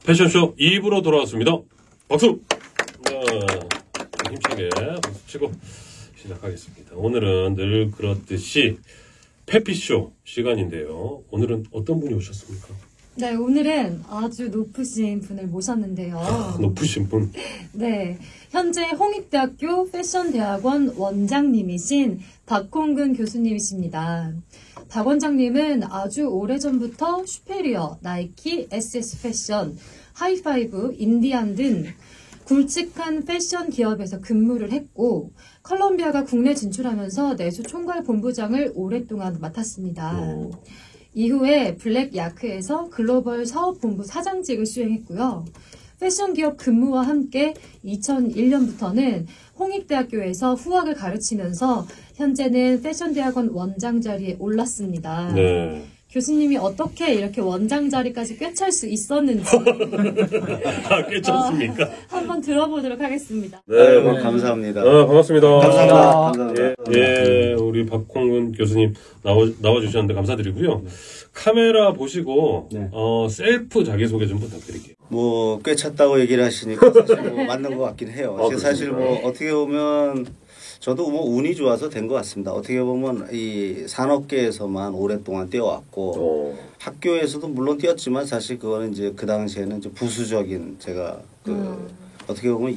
패션쇼 2부로 돌아왔습니다. 박수! 힘차게 박수 치고 시작하겠습니다. 오늘은 늘 그렇듯이 페피쇼 시간인데요. 오늘은 어떤 분이 오셨습니까? 네, 오늘은 아주 높으신 분을 모셨는데요. 높으신 분? 네, 현재 홍익대학교 패션대학원 원장님이신 박홍근 교수님이십니다. 박 원장님은 아주 오래전부터 슈페리어, 나이키, SS패션, 하이파이브, 인디안 등 굵직한 패션 기업에서 근무를 했고 컬럼비아가 국내 진출하면서 내수 총괄 본부장을 오랫동안 맡았습니다. 이후에 블랙 야크에서 글로벌 사업본부 사장직을 수행했고요. 패션 기업 근무와 함께 2001년부터는 홍익대학교에서 후학을 가르치면서 현재는 패션대학원 원장 자리에 올랐습니다. 네. 교수님이 어떻게 이렇게 원장 자리까지 꿰찰 수 있었는지 꿰찼습니까? 한번 들어보도록 하겠습니다. 네, 감사합니다. 반갑습니다. 감사합니다. 예, 우리 박홍근 교수님 나와주셨는데 감사드리고요. 카메라 보시고 네. 셀프 자기소개 좀 부탁드릴게요. 뭐 꿰찼다고 얘기를 하시니까 사실 뭐 맞는 것 같긴 해요. 사실 뭐 어떻게 보면 저도 뭐 운이 좋아서 된 것 같습니다. 어떻게 보면 이 산업계에서만 오랫동안 뛰어왔고 학교에서도 물론 뛰었지만 사실 그거는 이제 그 당시에는 이제 부수적인 제가 어떻게 보면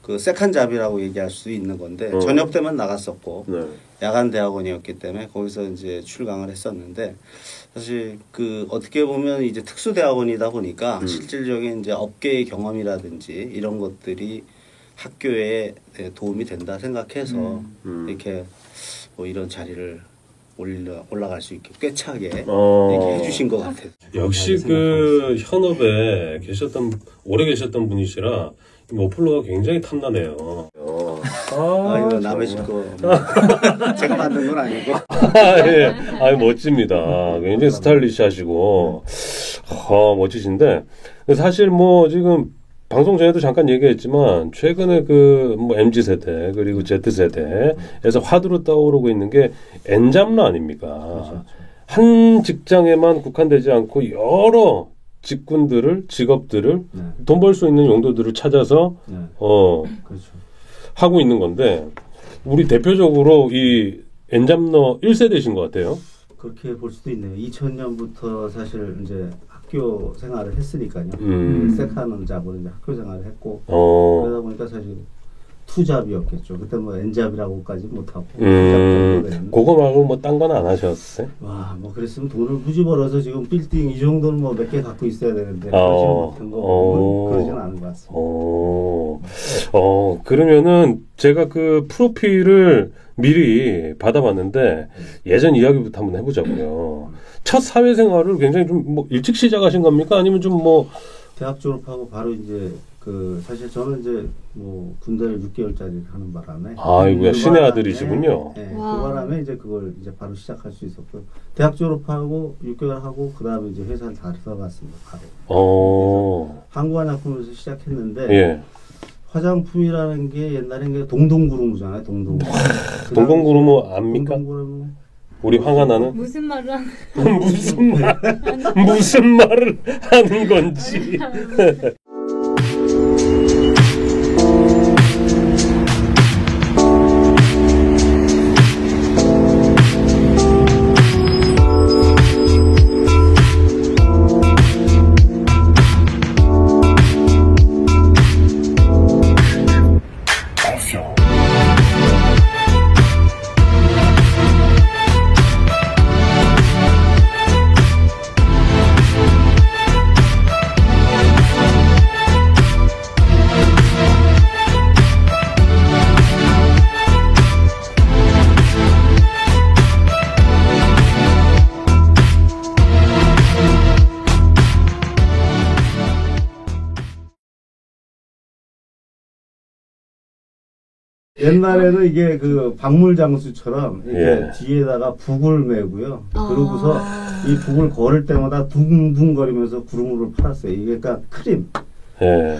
그 세컨잡이라고 얘기할 수 있는 건데 저녁 때만 나갔었고 네. 야간 대학원이었기 때문에 거기서 이제 출강을 했었는데 사실 그 어떻게 보면 이제 특수 대학원이다 보니까 실질적인 이제 업계의 경험이라든지 이런 것들이 학교에 도움이 된다 생각해서 이렇게 뭐 이런 자리를 올라갈 수 있게 꿰차게 이렇게 해주신 것 같아요. 역시 그 현업에 오래 계셨던 분이시라 머플러가 굉장히 탐나네요. 이거 남의 집 거. 제가 만든 건 아니고. 예. 멋집니다. 굉장히 스타일리시하시고, 멋지신데, 사실 뭐 지금 방송 전에도 잠깐 얘기했지만, 최근에 뭐 MZ세대, 그리고 Z세대에서 화두로 떠오르고 있는 게 N잡러 아닙니까? 그렇죠. 한 직장에만 국한되지 않고 여러 직업들을 돈 벌 수 있는 용도들을 찾아서 그렇죠. 하고 있는 건데 우리 대표적으로 이 N잡러 1세대신 것 같아요. 그렇게 볼 수도 있네요. 2000년부터 사실 이제 학교 생활을 했으니까요. 세카는 잡으로 이제 학교 생활을 했고 그러다 보니까 사실 투잡이었겠죠. 그때 뭐 N잡이라고까지 못하고 그거 말고 뭐 딴 건 안 하셨어요? 와, 뭐 그랬으면 돈을 굳이 벌어서 지금 빌딩 이 정도는 뭐 몇 개 갖고 있어야 되는데 그러지 못한 거 보면 그러지는 않은 것 같습니다. 그러면은 제가 그 프로필을 미리 받아봤는데 예전 이야기부터 한번 해보자고요. 첫 사회생활을 굉장히 좀 뭐 일찍 시작하신 겁니까? 아니면 좀 뭐 대학 졸업하고 바로 이제 그 사실 저는 이제 뭐 군대를 6개월짜리 하는 바람에 아이고야 신의 아들이시군요. 네, 그 바람에 이제 그걸 이제 바로 시작할 수 있었고 대학 졸업하고 6개월 하고 그 다음에 이제 회사를 다 들어갔습니다. 바로. 한국화장품에서 시작했는데 예. 화장품이라는 게 옛날엔 동동구르무잖아요. 동동구르무. 동동구르무 압니까? 동동구르무. 우리 황하나는 무슨 말을 하는 무슨 말을 하는 건지. 옛날에는 이게 그 박물장수처럼 이렇게 뒤에다가 북을 메고요. 그러고서 이 북을 걸을 때마다 둥둥거리면서 구루무를 팔았어요. 이게 그러니까 크림.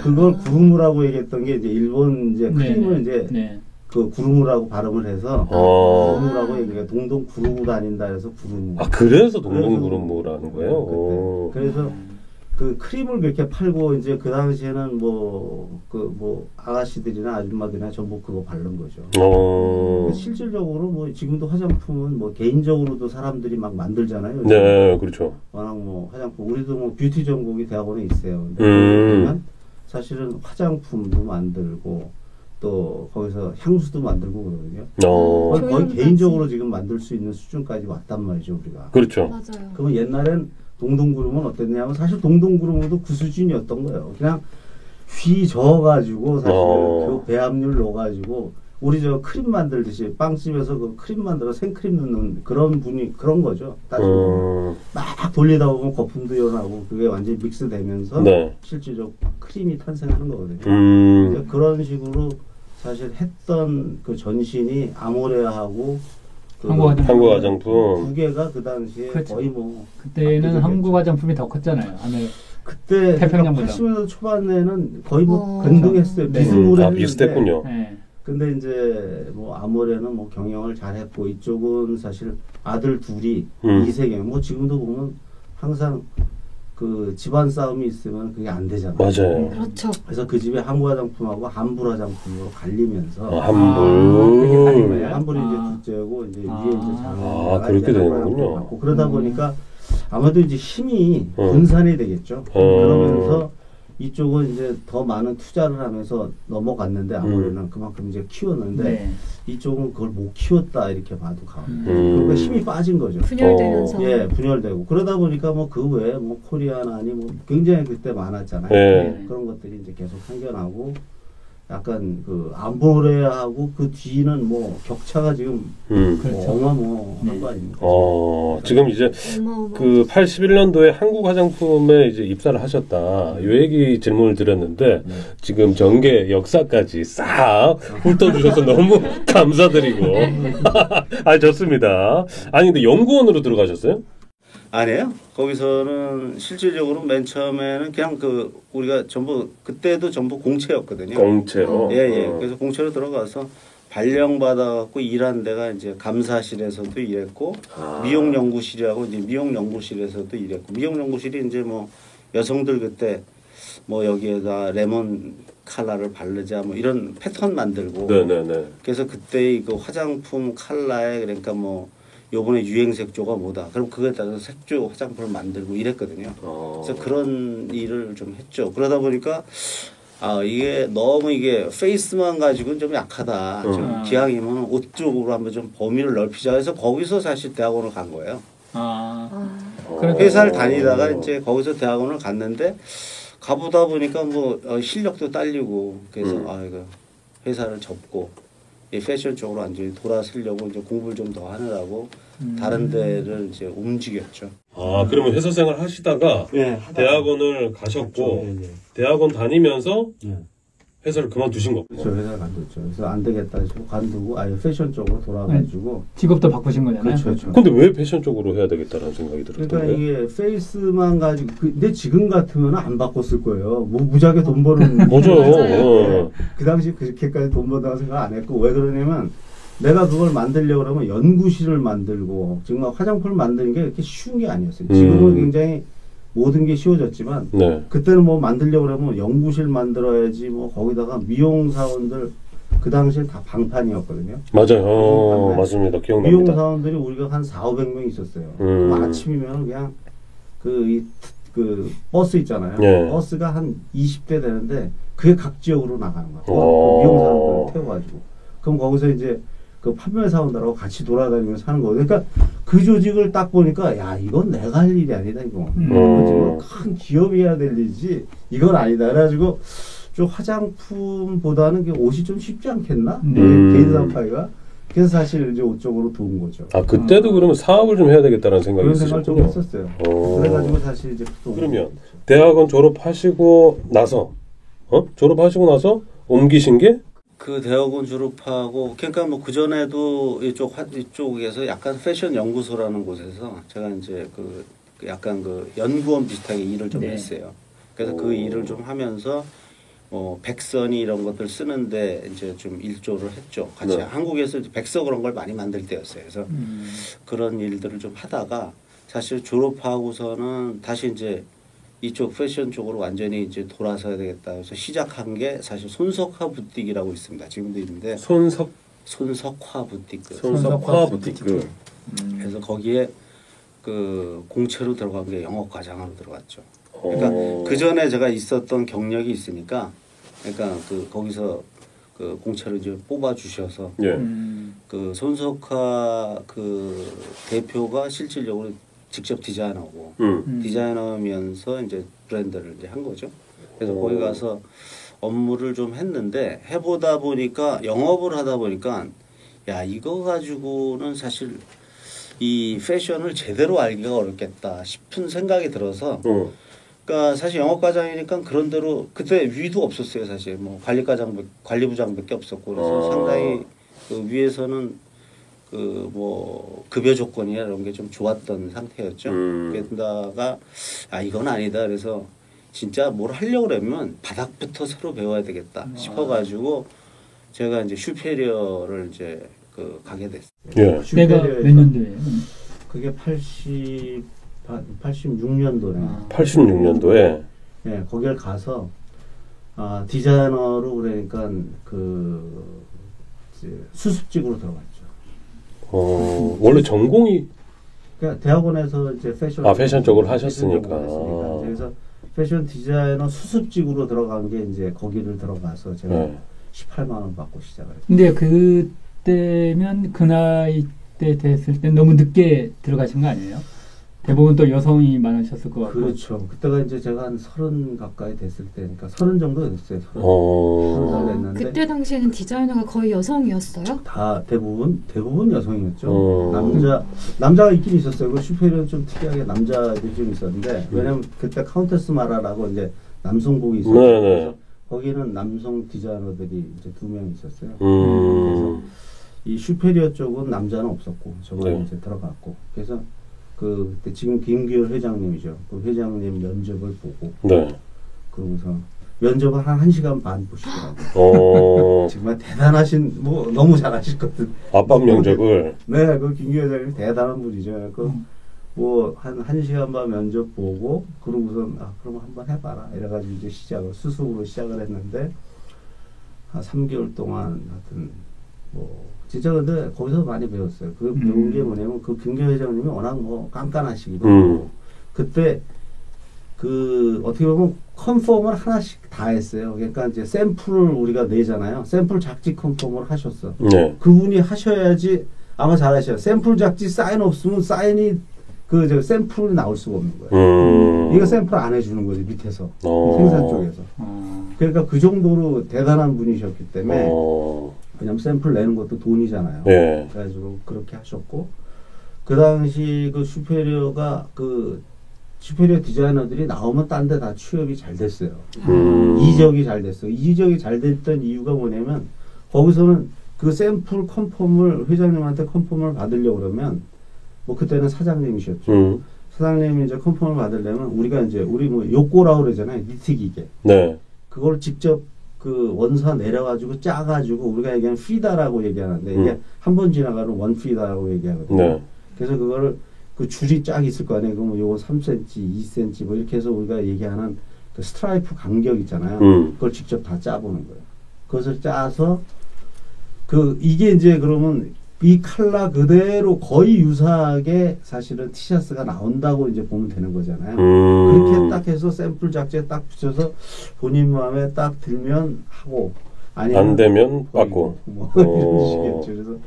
그걸 구루무라고 얘기했던 게 이제 일본 이제 크림을 이제 그 구루무라고 발음을 해서 구루무라고 얘기해. 동동 구루무 다닌다 해서 구루무. 그래서 동동 구루무라는 거예요. 그래서 그 크림을 그렇게 팔고 이제 그 당시에는 뭐 아가씨들이나 아줌마들이나 전부 그거 바른 거죠. 실질적으로 뭐 지금도 화장품은 뭐 개인적으로도 사람들이 막 만들잖아요. 네, 그렇죠. 워낙 뭐 화장품 우리도 뭐 뷰티 전공이 대학원에 있어요. 그러면 사실은 화장품도 만들고 또 거기서 향수도 만들고 그러거든요. 거의 개인적으로 지금 만들 수 있는 수준까지 왔단 말이죠, 우리가. 그렇죠. 맞아요. 그러면 옛날엔 동동구름은 어땠냐면 사실 동동구름도 그 수준이었던 거예요. 그냥 휘 저어가지고 사실 그 배합률 넣어가지고 우리 저 크림 만들듯이 빵집에서 그 크림 만들어 생크림 넣는 그런 분이 그런 거죠. 따지고 막 돌리다 보면 거품도 일어나고 그게 완전히 믹스되면서 네. 실질적 크림이 탄생하는 거거든요. 그런 식으로 사실 했던 그 전신이 아모레하고 한국 화장품 두 개가 그 당시에 그렇죠. 거의 뭐 그때는 한국 화장품이 더 컸잖아요. 그때 태평양보다. 80년대 초반에는 거의 뭐 근등했어요. 네. 비스무리했는데 비슷했군요. 네. 근데 이제 뭐 아모레는 뭐 경영을 잘했고 이쪽은 사실 아들 둘이 이세경 뭐 지금도 보면 항상 그 집안 싸움이 있으면 그게 안 되잖아요. 맞아요. 그렇죠. 그래서 그 집에 한국 화장품하고 함불 화장품으로 갈리면서 함불. 함불이 이제 둘째고 이제 위에 이제 장애가 그렇게 되는군요. 그러다 보니까 아마도 이제 힘이 분산이 되겠죠. 그러면서 이쪽은 이제 더 많은 투자를 하면서 넘어갔는데 아무래는 그만큼 이제 키웠는데 네. 이쪽은 그걸 못 키웠다 이렇게 봐도 그러니까 힘이 빠진 거죠. 분열되면서. 예, 분열되고 그러다 보니까 뭐 그 외에 뭐 코리아나 아니 뭐 굉장히 그때 많았잖아요. 네. 그런 것들이 이제 계속 생겨나고 약간 그 아모레하고 그 뒤는 뭐 격차가 지금 그렇죠. 어마어마한 거 아닙니까? 지금 이제 그 81년도에 한국 화장품에 이제 입사를 하셨다. 요 얘기 질문을 드렸는데 지금 전개 역사까지 싹 훑어주셔서 너무 감사드리고. 좋습니다. 아니 근데 연구원으로 들어가셨어요? 아니에요. 거기서는 실질적으로 맨 처음에는 그냥 그 우리가 전부 그때도 전부 공채였거든요. 공채로. 예. 그래서 공채로 들어가서 발령 받아갖고 일한 데가 이제 감사실에서도 일했고 미용 연구실이라고 이제 미용 연구실에서도 일했고 미용 연구실이 이제 뭐 여성들 그때 뭐 여기에다 레몬 컬러를 바르자 뭐 이런 패턴 만들고. 네네네. 그래서 그때 그 화장품 컬러에 그러니까 뭐 요번에 유행 색조가 뭐다. 그럼 그거에 따라서 색조 화장품을 만들고 이랬거든요. 그래서 그런 일을 좀 했죠. 그러다 보니까 이게 너무 이게 페이스만 가지고는 좀 약하다. 좀 기왕이면 옷 쪽으로 한번 좀 범위를 넓히자 해서 거기서 사실 대학원을 간 거예요. 회사를 다니다가 이제 거기서 대학원을 갔는데 가보다 보니까 뭐 실력도 딸리고 그래서 이거 회사를 접고 이 패션 쪽으로 완전히 돌아서려고 이제 공부를 좀 더 하느라고 다른 데를 이제 움직였죠. 그러면 회사 생활 하시다가 대학원을 가셨고 대학원 다니면서 회사를 그만두신 거고. 그렇죠. 회사를 관뒀죠. 그래서 안 되겠다 싶어 관두고 아예 패션 쪽으로 돌아가지고 직업도 바꾸신 거잖아요. 그렇죠. 근데 왜 패션 쪽으로 해야 되겠다라는 생각이 들었던 그러니까 거예요? 이게 페이스만 가지고 근데 지금 같으면 안 바꿨을 거예요. 뭐 무지하게 돈 버는 맞아요. 그 당시 그렇게까지 돈 번다고 생각 안 했고 왜 그러냐면 내가 그걸 만들려고 그러면 연구실을 만들고 지금 화장품을 만드는 게 그렇게 쉬운 게 아니었어요. 지금은 굉장히 모든 게 쉬워졌지만 그때는 뭐 만들려고 그러면 연구실 만들어야지 뭐 거기다가 미용 사원들 그 당시엔 다 방판이었거든요. 맞아요. 맞습니다. 기억납니다. 미용 사원들이 우리가 한 4,500명 있었어요. 아침이면 그냥 그 버스 있잖아요. 버스가 한 20대 되는데 그게 각 지역으로 나가는 거야. 그 미용 사원들을 태워가지고. 그럼 거기서 이제 그 판매 사원들하고 같이 돌아다니면서 하는 거거든요. 그러니까 그 조직을 딱 보니까 야 이건 내가 할 일이 아니다 이거. 지금 큰 기업이 해야 될 일이지 이건 아니다. 그래가지고 좀 화장품보다는 옷이 좀 쉽지 않겠나? 개인 사업하기가. 그래서 사실 이제 옷 쪽으로 도운 거죠. 그때도 그러면 사업을 좀 해야 되겠다는 생각이 그런 생각을 좀 있으셨군요. 했었어요. 그래가지고 사실 이제 그러면 대학원 졸업하시고 나서 옮기신 게? 그 대학원 졸업하고 그러니까 뭐 그 전에도 이쪽에서 약간 패션 연구소라는 곳에서 제가 이제 그 약간 그 연구원 비슷하게 일을 좀 했어요. 그래서 그 일을 좀 하면서 백선이 이런 것들 쓰는데 이제 좀 일조를 했죠. 같이 한국에서 이제 백서 그런 걸 많이 만들 때였어요. 그래서 그런 일들을 좀 하다가 사실 졸업하고서는 다시 이제 이쪽 패션 쪽으로 완전히 이제 돌아서야 되겠다. 그래서 시작한 게 사실 손석화 부티크라고 있습니다. 지금도 있는데 손석화 부티크. 손석화 부티크. 그래서 거기에 그 공채로 들어간 게 영업과장으로 들어갔죠. 그러니까 그 전에 제가 있었던 경력이 있으니까, 그러니까 그 거기서 그 공채로 이제 뽑아 주셔서 예. 그 손석화 그 대표가 실질적으로 직접 디자이너고 디자이너면서 이제 브랜드를 이제 한 거죠. 그래서 거기 가서 업무를 좀 했는데 해보다 보니까 영업을 하다 보니까 야 이거 가지고는 사실 이 패션을 제대로 알기가 어렵겠다 싶은 생각이 들어서 그러니까 사실 영업과장이니까 그런 대로 그때 위도 없었어요. 사실 뭐 관리부장밖에 없었고 그래서 상당히 그 위에서는 그 뭐 급여 조건이나 이런 게 좀 좋았던 상태였죠. 그러다가 아 이건 아니다. 그래서 진짜 뭘 하려고 그러면 바닥부터 새로 배워야 되겠다 싶어가지고 제가 이제 슈페리어를 이제 그 가게 됐어요. 예. 내가 몇 년도에? 그게 86년도네. 86년도에 예, 거기를 가서 디자이너로 그러니까 그 이제 수습직으로 들어갔죠. 원래 전공이 그러니까 대학원에서 이제 패션 쪽으로 하셨으니까. 그래서 패션 디자이너 수습직으로 들어간 게 이제 거기를 들어가서 제가 18만 원 받고 시작을 했어요. 근데 그때면 그 나이 때 됐을 때 너무 늦게 들어가신 거 아니에요? 대부분 또 여성이 많으셨을 것 같고. 그렇죠. 그때가 이제 제가 한 30 가까이 됐을 때니까 30 정도 됐어요. 30살 됐는데 그때 당시에는 디자이너가 거의 여성이었어요? 다 대부분 여성이었죠. 남자가 있긴 있었어요. 그 슈페리어는 좀 특이하게 남자들이 좀 있었는데 왜냐면 그때 카운테스 마라라고 이제 남성복이 있었어요. 그래서 거기는 남성 디자이너들이 이제 2명 있었어요. 그래서 이 슈페리어 쪽은 남자는 없었고 저는 이제 들어갔고 그래서 그때 지금 김규열 회장님이죠. 그 회장님 면접을 보고 그러고서 면접을 한 1시간 반 보시더라고요. 정말 대단하신 뭐 너무 잘하시거든. 압박 면접을. 네, 그 김규열 회장님 대단한 분이죠. 그 뭐 한 1시간 반 면접 보고 그러고서 그럼 한번 해봐라 이래가지고 이제 수습으로 시작을 했는데 한 3개월 동안 하여튼 뭐 진짜 근데 거기서 많이 배웠어요. 그 배운 게 뭐냐면 그 김규열 회장님이 워낙 뭐 깐깐하시기도 하고 그때 그 어떻게 보면 컨펌을 하나씩 다 했어요. 그러니까 이제 샘플을 우리가 내잖아요. 샘플 작지 컨펌을 하셨어. 그분이 하셔야지 아마 잘하셔요. 샘플 작지 사인 없으면 사인이 그 저 샘플이 나올 수가 없는 거예요. 이거 샘플 안 해주는 거지 밑에서 생산 쪽에서. 그러니까 그 정도로 대단한 분이셨기 때문에. 왜냐면 샘플 내는 것도 돈이잖아요. 그래가지고 그렇게 하셨고 그 당시 그 슈페리어 디자이너들이 나오면 딴 데 다 취업이 잘 됐어요. 이적이 잘 됐어요. 이적이 잘 됐던 이유가 뭐냐면 거기서는 그 샘플 컨펌을 회장님한테 컨펌을 받으려고 그러면 뭐 그때는 사장님이셨죠. 사장님이 이제 컨펌을 받으려면 우리 뭐 요꼬라고 그러잖아요. 니트 기계. 그걸 직접 그 원사 내려가지고 짜가지고 우리가 얘기하는 피다라고 얘기하는데 이게 한 번 지나가는 원 피다라고 얘기하거든요. 그래서 그거를 그 줄이 쫙 있을 거 아니에요. 그럼 요거 3cm, 2cm 뭐 이렇게 해서 우리가 얘기하는 그 스트라이프 간격 있잖아요. 그걸 직접 다 짜보는 거예요. 그것을 짜서 이게 이제 그러면 이 컬러 그대로 거의 유사하게 사실은 티셔츠가 나온다고 이제 보면 되는 거잖아요. 그렇게 딱 해서 샘플 작지에 딱 붙여서 본인 마음에 딱 들면 하고 아니면 안 되면 받고 뭐 이런 식이겠죠. 그래서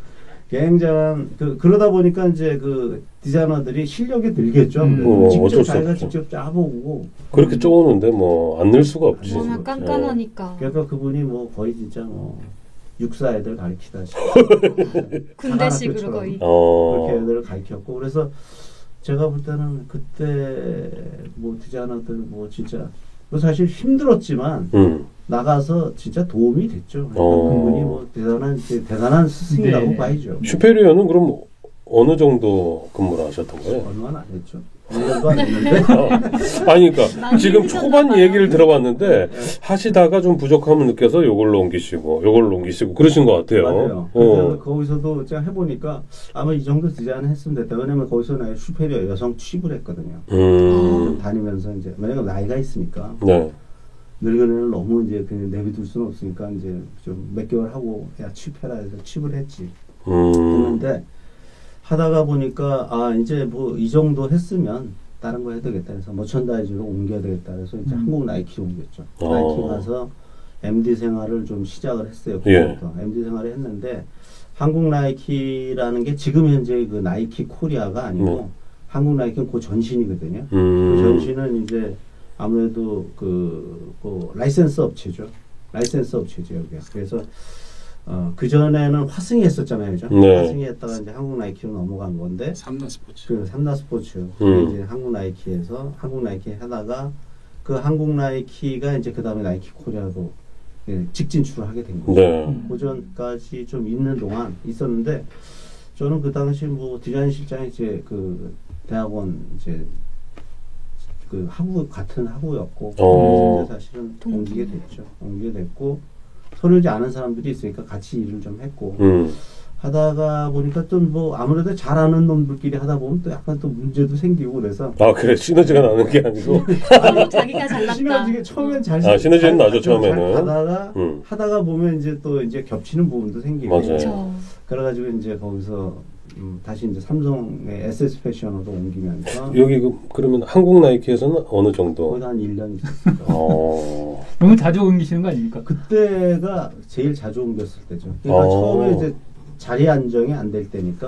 굉장한 그러다 보니까 이제 그 디자이너들이 실력이 늘겠죠. 직접 자기가 직접 짜보고 그렇게 쪼는데 뭐 안 늘 수가 없지. 워낙 깐깐하니까. 그러니까 그분이 뭐 거의 진짜 뭐 육사 애들 가르치다시피 군대식으로 거의 그렇게 애들을 가르쳤고 그래서 제가 볼 때는 그때 뭐 디자이너들 뭐 진짜 뭐 사실 힘들었지만 나가서 진짜 도움이 됐죠. 그분이 뭐 대단한 스승이라고 봐야죠. 슈페리어는 그럼 어느 정도 근무를 하셨던 거예요? 얼마나 안 했죠? 1년도 안 했는데. 아니, 그러니까 지금 초반 얘기를 들어봤는데 하시다가 좀 부족함을 느껴서 요걸로 옮기시고 그러신 것 같아요. 맞아요. 근데 거기서도 제가 해보니까 아마 이 정도 디자인 했으면 됐다. 왜냐면 거기서 나 슈페리어 여성 취급을 했거든요. 좀 다니면서 이제 왜냐면 나이가 있으니까. 네. 늙은애는 너무 이제 그냥 내비둘 수는 없으니까 이제 좀 몇 개월 하고 야 취해라 해서 취급을 했지. 했는데 하다가 보니까 아 이제 뭐 이 정도 했으면 다른 거 해야 되겠다 해서 머천다이즈로 옮겨야 되겠다 해서 이제 한국 나이키로 옮겼죠. 나이키 가서 MD 생활을 좀 시작을 했어요. 그때부터 MD 생활을 했는데 한국 나이키라는 게 지금 현재 그 나이키 코리아가 아니고 한국 나이키는 그 전신이거든요. 그 전신은 이제 아무래도 그 라이센스 업체죠. 라이센스 업체죠 여기가. 그래서 그 전에는 화승이 했었잖아요, 그죠? 네. 화승이 했다가 이제 한국 나이키로 넘어간 건데. 삼다 스포츠. 그 삼다 스포츠. 이제 한국 나이키에서 한국 나이키 하다가 그 한국 나이키가 이제 그 다음에 나이키 코리아로 직진출을 하게 된 거죠. 네. 그 전까지 좀 있는 동안 있었는데 저는 그 당시 뭐 디자인 실장이 이제 그 대학원 이제 그 같은 학우였고 그래서 이제 사실은 옮기게 됐죠. 옮기게 됐고 서로 이제 아는 사람들이 있으니까 같이 일을 좀 했고 하다가 보니까 좀 뭐 아무래도 잘하는 놈들끼리 하다 보면 또 약간 또 문제도 생기고 그래서 그래 시너지가 나는 게 아니고 자기가 잘났다. 시너지가 처음엔 잘 시너지는 나죠 처음에는 하다가 보면 이제 또 이제 겹치는 부분도 생기고 맞아요. 그렇죠. 그래가지고 이제 거기서 다시 이제 삼성의 SS 패션으로 옮기면서 여기 그러면 한국 나이키에서는 어느 정도? 거의 한 1년 있었어요. 너무 자주 옮기시는 거 아닙니까? 그때가 제일 자주 옮겼을 때죠. 그러니까 처음에 이제 자리 안정이 안 될 때니까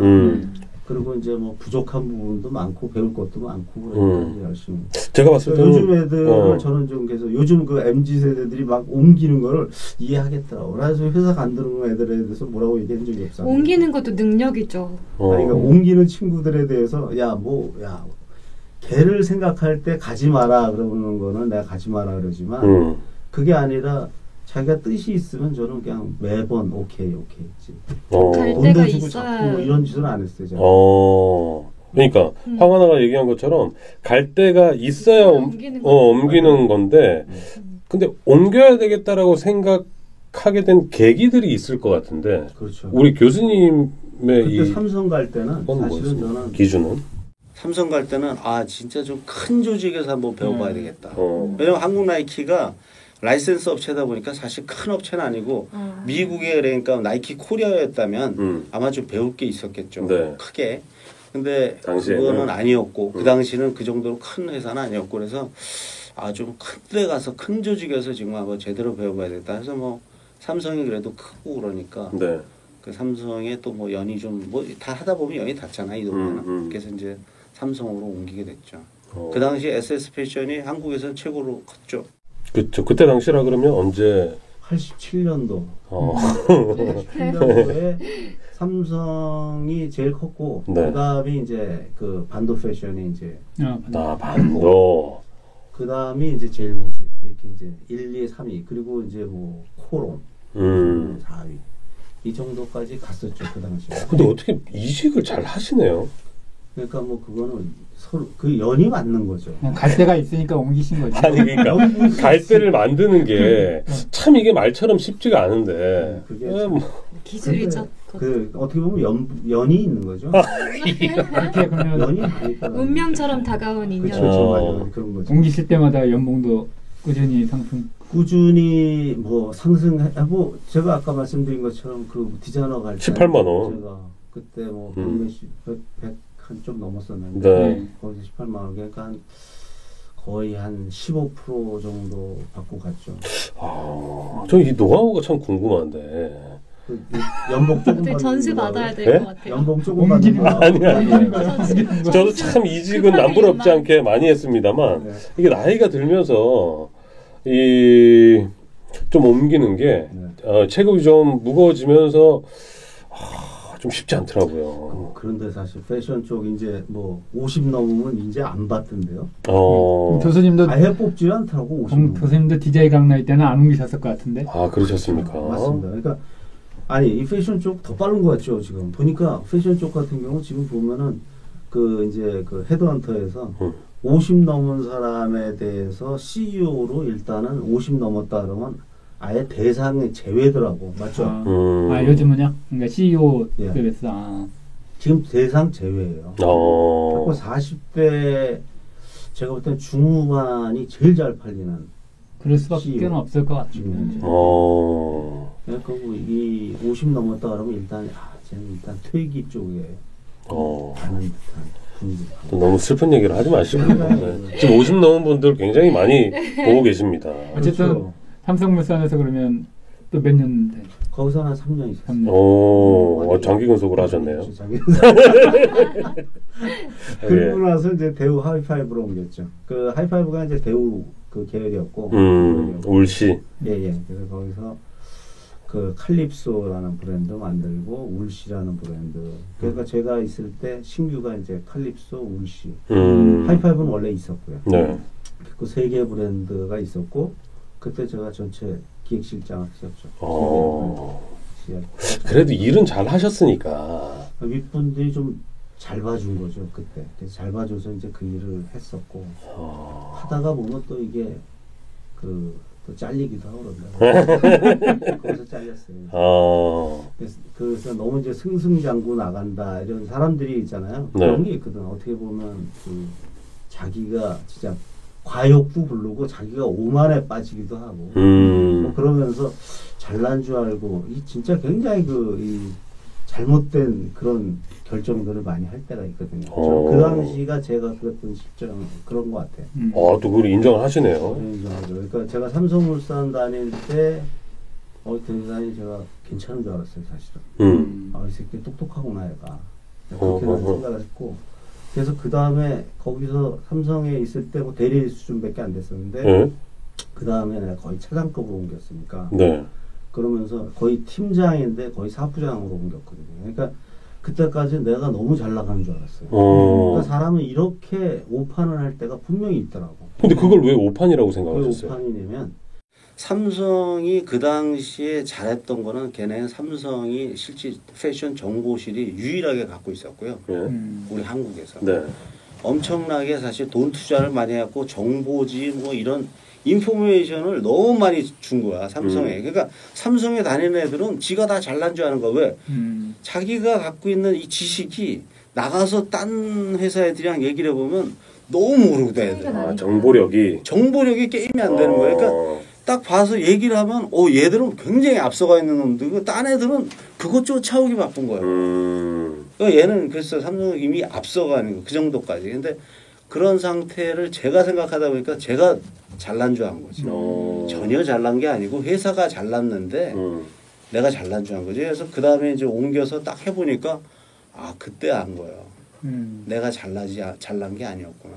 그리고 이제 뭐 부족한 부분도 많고 배울 것도 많고 그러니까 이제 열심히. 제가 봤을 때는 요즘 애들을 저는 좀 계속 요즘 그 MZ 세대들이 막 옮기는 거를 이해하겠더라고. 그래서 회사 간다는 애들에 대해서 뭐라고 얘기한 적이 없어요. 옮기는 것도 능력이죠. 그러니까 옮기는 친구들에 대해서 걔를 생각할 때 가지 마라 그러는 거는 내가 가지 마라 그러지만 그게 아니라 자기가 뜻이 있으면 저는 그냥 매번 오케이 했지. 갈 돈도 때가 주고 있어야. 자꾸 이런 짓은 안 했어요. 제가. 그러니까 황하나가 얘기한 것처럼 갈 때가 있어야 옮기는 건데 근데 옮겨야 되겠다라고 생각하게 된 계기들이 있을 것 같은데 그렇죠. 우리 교수님의 그때 삼성 갈 때는 사실은 저는 기준은 삼성 갈 때는 진짜 좀 큰 조직에서 한번 배워봐야 되겠다. 왜냐면 한국 나이키가 라이센스 업체다 보니까 사실 큰 업체는 아니고 미국의 그러니까 나이키 코리아였다면 아마 좀 배울 게 있었겠죠. 네. 크게. 근데 그거는 아니었고 그 당시는 그 정도로 큰 회사는 아니었고 그래서 좀 큰 데 가서 큰 조직에서 지금 한번 제대로 배워봐야 되겠다. 그래서 뭐 삼성이 그래도 크고 그러니까 네. 그 삼성에 또 뭐 연이 좀 뭐 다 하다 보면 연이 닿잖아 이 동네는. 그래서 이제 삼성으로 옮기게 됐죠. 그 당시 SS 패션이 한국에서는 최고로 컸죠. 그렇죠. 그때 당시라 그러면 언제? 87년도. 87년도에 삼성이 제일 컸고 그다음이 이제 그 반도 패션이 이제 반도. 그다음이 이제 제일모직 이렇게 이제 1, 2, 3위 그리고 이제 뭐 코롬 4위 이 정도까지 갔었죠 그 당시에. 근데 어떻게 이직을 잘 하시네요. 그러니까 뭐 그거는 서로 그 연이 맞는 거죠. 갈 데가 있으니까 옮기신 거죠. 아니 그러니까 갈 데를 만드는 게 참 이게 말처럼 쉽지가 않은데 그게 기술이죠. 그 어떻게 보면 연이 있는 거죠. 이렇게 그러면 연이 많이 운명처럼 다가온 인연. 그렇죠, 맞아요. 그런 거죠. 옮기실 때마다 연봉도 꾸준히 상승. 꾸준히 뭐 상승하고 제가 아까 말씀드린 것처럼 그 디자이너 갈 때 18만 원. 제가 그때 뭐 100 한 좀 넘었었는데 거기서 18만 원 그러니까 거의 한 15% 정도 받고 갔죠. 저 이 노하우가 참 궁금한데. 그 연봉 조금 받는 전수 받아야 될 것 같아요. 연봉 조금 받는 거. 아니. 저도 참 이직은 남부럽지 않게 많이 했습니다만 이게 나이가 들면서 좀 옮기는 게 체급이 좀 무거워지면서 좀 쉽지 않더라고요. 그런데 사실 패션 쪽 이제 뭐 50 넘으면 이제 안 받던데요. 교수님도 아예 뽑지 않더라고. 50 교수님도 DJ 강나이 때는 안 옮기셨을 것 같은데. 그러셨습니까? 맞습니다. 그러니까 아니 이 패션 쪽 더 빠른 것 같죠 지금 보니까 패션 쪽 같은 경우 지금 보면은 그 이제 그 헤드헌터에서 50 넘은 사람에 대해서 CEO로 일단은 50 넘었다 그러면 아예 대상의 제외더라고 맞죠? 요즘은요? 그러니까 CEO 예. 급에서 지금 대상 제외예요. 어. 40대 제가 볼 때는 중후반이 제일 잘 팔리는 그럴 수밖에 CEO. 없을 것 지금 같은데. 현재. 그러니까 뭐이 50 넘었다 그러면 일단 쟤는 일단 퇴기 쪽에 가는 듯한 분위기. 또 너무 슬픈 얘기를 하지 마시고 네. 지금 50 넘은 분들 굉장히 많이 보고 계십니다. 어쨌든 그렇죠. 삼성물산에서 그러면 또 몇 년 돼? 거기서 한 3년 있었어요. 3년. 장기 근속을 하셨네요. 그리고 나서 이제 대우 하이파이브로 옮겼죠. 그 하이파이브가 이제 대우 그 계열이었고. 울시. 예. 그래서 거기서 그 칼립소라는 브랜드 만들고 울시라는 브랜드. 그러니까 제가 있을 때 신규가 이제 칼립소, 울시. 하이파이브는 원래 있었고요. 네. 그 세 개 브랜드가 있었고 그때 제가 전체 기획실장을 했었죠. 그래도 일은 잘 하셨으니까. 윗분들이 좀 잘 봐준 거죠 그때. 그래서 잘 봐줘서 이제 그 일을 했었고 하다가 보면 또 이게 또 잘리기도 하고 그런다. 거기서 잘렸어요. 그래서 너무 이제 승승장구 나간다 이런 사람들이 있잖아요. 네. 그런 게 있거든. 어떻게 보면 그 자기가 진짜 과욕도 부르고 자기가 오만에 빠지기도 하고 뭐 그러면서 잘난 줄 알고 이 진짜 굉장히 이 잘못된 그런 결정들을 많이 할 때가 있거든요. 그 당시가 제가 그랬던 시점 그런 것 같아요. 또 그걸 인정을 하시네요. 네, 인정하죠. 그러니까 제가 삼성물산 다닐 때 대단히 제가 괜찮은 줄 알았어요, 사실은. 이 새끼 똑똑하구나 얘가. 그렇게 생각을 했고 그래서 그 다음에 거기서 삼성에 있을 때 뭐 대리 수준밖에 안 됐었는데 그 다음에 내가 거의 차장급으로 옮겼으니까 네. 그러면서 거의 팀장인데 거의 사부장으로 옮겼거든요. 그러니까 그때까지 내가 너무 잘 나가는 줄 알았어요. 그러니까 사람은 이렇게 오판을 할 때가 분명히 있더라고. 근데 그걸 왜 오판이라고 왜 생각하셨어요? 오판이냐면 삼성이 그 당시에 잘했던 거는 걔네 삼성이 실제 패션 정보실이 유일하게 갖고 있었고요. 우리 한국에서. 네. 엄청나게 사실 돈 투자를 많이 했고 정보지 뭐 이런 인포메이션을 너무 많이 준 거야 삼성에. 그러니까 삼성에 다니는 애들은 지가 다 잘난 줄 아는 거야. 왜? 자기가 갖고 있는 이 지식이 나가서 딴 회사 애들이랑 얘기를 해보면 너무 모르거든 애들. 정보력이 게임이 안 되는 거야. 그러니까 딱 봐서 얘기를 하면 얘들은 굉장히 앞서가 있는 놈들이고 딴 애들은 그것 쫓아오기 바쁜 거야. 그러니까 얘는 그래서 삼성은 이미 앞서가는 거 그 정도까지. 근데 그런 상태를 제가 생각하다 보니까 제가 잘난 줄 안 거지. 전혀 잘난 게 아니고 회사가 잘났는데 내가 잘난 줄 안 거지. 그래서 그 다음에 이제 옮겨서 딱 해보니까 그때 안 거예요. 내가 잘난 게 아니었구나.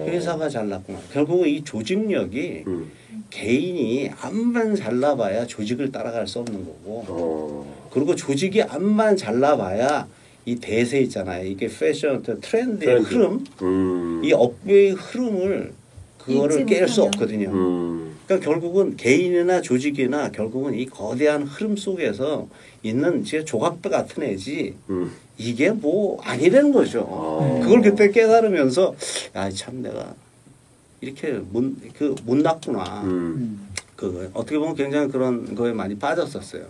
회사가 잘났구나. 결국은 이 조직력이 개인이 암만 잘나봐야 조직을 따라갈 수 없는 거고 그리고 조직이 암만 잘나봐야 이 대세 있잖아요. 이게 패션 트렌드의 흐름 이 업계의 흐름을 그거를 깰 수 없거든요. 그러니까 결국은 개인이나 조직이나 결국은 이 거대한 흐름 속에서 있는 제 조각배 같은 애지 이게 뭐 아니라는 거죠. 그걸 그때 깨달으면서 참 내가 이렇게 못났구나. 어떻게 보면 굉장히 그런 거에 많이 빠졌었어요.